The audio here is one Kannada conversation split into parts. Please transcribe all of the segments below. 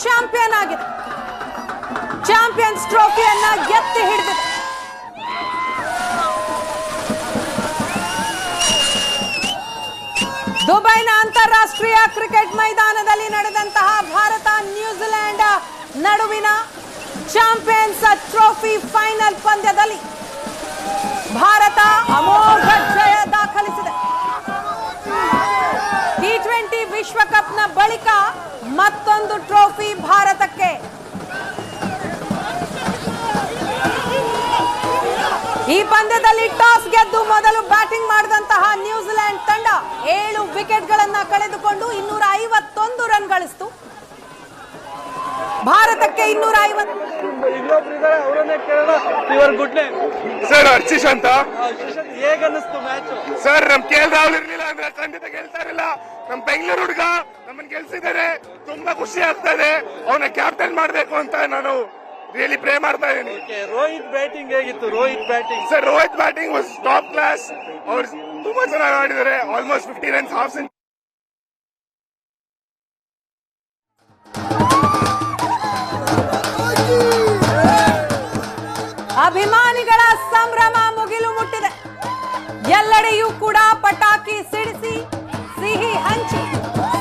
ಚಾಂಪಿಯನ್ ಆಗಿದೆ. ಚಾಂಪಿಯನ್ಸ್ ಟ್ರೋಫಿಯನ್ನ ಎತ್ತಿ ಹಿಡಿದಿದೆ. ದುಬೈನ ಅಂತಾರಾಷ್ಟ್ರೀಯ ಕ್ರಿಕೆಟ್ ಮೈದಾನದಲ್ಲಿ ನಡೆದಂತಹ ಭಾರತ ನ್ಯೂಜಿಲೆಂಡ್ ನಡುವಿನ ಚಾಂಪಿಯನ್ಸ್ ಟ್ರೋಫಿ ಫೈನಲ್ ಪಂದ್ಯದಲ್ಲಿ ಭಾರತ ಅಮೋಘ ಜಯ ದಾಖಲಿಸಿದೆ. T20 ವಿಶ್ವಕಪ್ನ ಬಳಿಕ ಮತ್ತೊಂದು ಟ್ರೋಫಿ ಭಾರತಕ್ಕೆ. ಈ ಪಂದ್ಯದಲ್ಲಿ ಟಾಸ್ ಗೆದ್ದು ಮೊದಲು ಬ್ಯಾಟಿಂಗ್ ಮಾಡಿದಂತಹ ನ್ಯೂಜಿಲೆಂಡ್ ತಂಡ 7 ವಿಕೆಟ್ಗಳನ್ನು ಕಳೆದುಕೊಂಡು 251 ರನ್ ಗಳಿಸಿತು. ಭಾರತಕ್ಕೆ 250. ಸರ್ ಹರ್ಷಿಶ್ ಅಂತ ಹೇಗನ್ನಿಸ್ತು ಮ್ಯಾಚ್? ಸರ್ ನಮ್ KL ರಾಹುಲ್ ಇರ್ಲಿಲ್ಲ ಅಂದ್ರೆ ಖಂಡಿತ ಗೆಲ್ತಾ ಇರಲಿಲ್ಲ. ನಮ್ ಬೆಂಗಳೂರು ಹುಡುಗ ನಮ್ಮನ್ನ ಗೆಲ್ಸಿದ್ದಾರೆ, ತುಂಬಾ ಖುಷಿ ಆಗ್ತಾ ಇದೆ. ಅವನ ಕ್ಯಾಪ್ಟನ್ ಮಾಡ್ಬೇಕು ಅಂತ ನಾನು ರಿಯಲಿ ಪ್ರೇ ಮಾಡ್ತಾ ಇದ್ದೀನಿ. ರೋಹಿತ್ ಬ್ಯಾಟಿಂಗ್ ಹೇಗಿತ್ತು? Rohit batting sir Rohit batting was top class. ಅವ್ರು ತುಂಬಾ ಚೆನ್ನಾಗಿ ಆಡಿದ್ದಾರೆ. Almost 50 runs, half century. ಅಭಿಮಾನಿಗಳ ಸಂಭ್ರಮ ಮುಗಿಲು ಮುಟ್ಟಿದೆ. ಎಲ್ಲೆಡೆಯೂ ಕೂಡ ಪಟಾಕಿ ಸಿಡಿಸಿ ಸಿಹಿ ಹಂಚಿ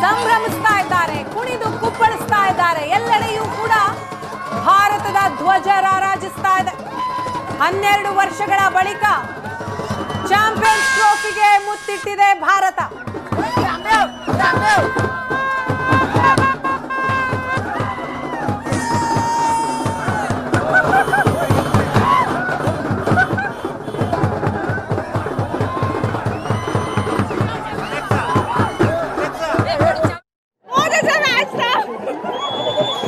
ಸಂಭ್ರಮಿಸ್ತಾ ಇದ್ದಾರೆ, ಕುಣಿದು ಕುಪ್ಪಳಿಸ್ತಾ ಇದ್ದಾರೆ. ಎಲ್ಲೆಡೆಯೂ ಕೂಡ ಭಾರತದ ಧ್ವಜ ರಾರಾಜಿಸ್ತಾ ಇದೆ. 12 ವರ್ಷಗಳ ಬಳಿಕ ಚಾಂಪಿಯನ್ಸ್ ಟ್ರೋಫಿಗೆ ಮುತ್ತಿಟ್ಟಿದೆ ಭಾರತ.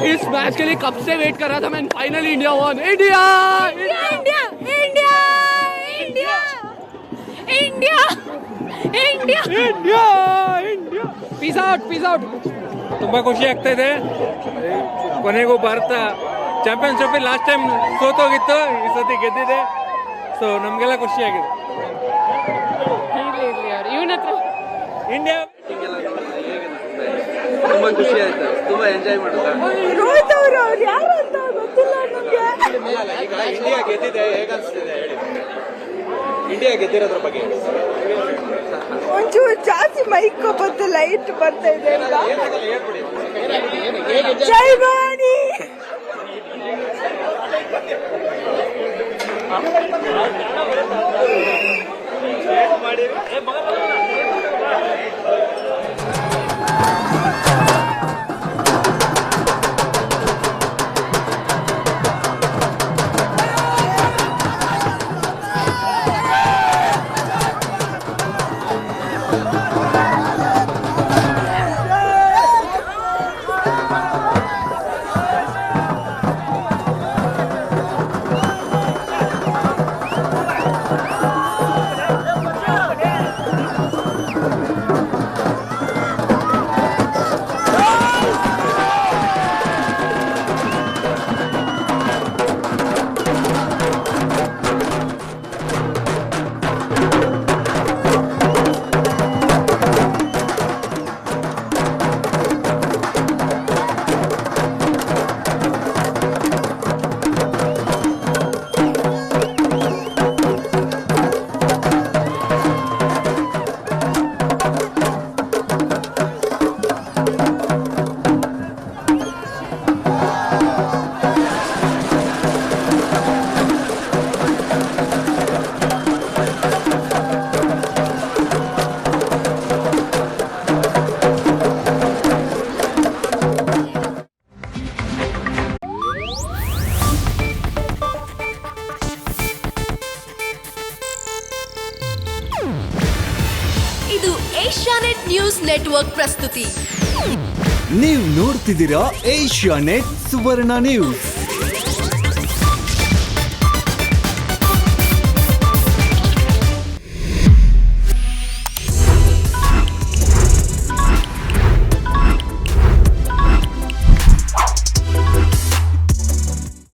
इस मैच के लिए कब से वेट कर रहा था मैं. Finally India won. India India India India India India India India peace out peace out. ತುಂಬಾ ಖುಷಿ ಆಗ್ತಾ ಇದೆ. ಕೊನೆಗೂ ಭಾರತ ಚಾಂಪಿಯನ್ಸ್ ಟ್ರೋಫಿ ಲಾಸ್ಟ್ ಟೈಮ್ ಸೋತೋಗಿತ್ತು, ಈ ಸತಿ ಗೆದ್ದಿದೆ. ಸೊ ನಮ್ಗೆಲ್ಲ ಖುಷಿ ಆಗಿದೆ. ಇಂಡಿಯಾ ತುಂಬಾ ಖುಷಿ ಆಯ್ತು, ತುಂಬಾ ಎಂಜಾಯ್ ಮಾಡಿದ. ರೋಹಿತ್ ಅವರು ಯಾರು ಅಂತ ಗೊತ್ತಿಲ್ಲ ನಮ್ಗೆ. ಈಗ ಇಂಡಿಯಾ ಗೆದ್ದಿದೆ, ಹೇಗನ್ಸ್ತಿದೆ ಹೇಳಿ? ಇಂಡಿಯಾ ಗೆದ್ದಿರೋದ್ರ ಬಗ್ಗೆ ಒಂಚೂರು ಜಾಸ್ತಿ ಮೈಕ್ ಬಂದು ಲೈಟ್ ಬರ್ತಾ ಇದೆ. ಜೈ ಭವಾನಿ. ಇದು ಏಷ್ಯಾನೆಟ್ ನ್ಯೂಸ್ ನೆಟ್ವರ್ಕ್ ಪ್ರಸ್ತುತಿ. ನೀವು ನೋಡ್ತಿದ್ದೀರಾ ಏಷ್ಯಾನೆಟ್ ಸುವರ್ಣ ನ್ಯೂಸ್.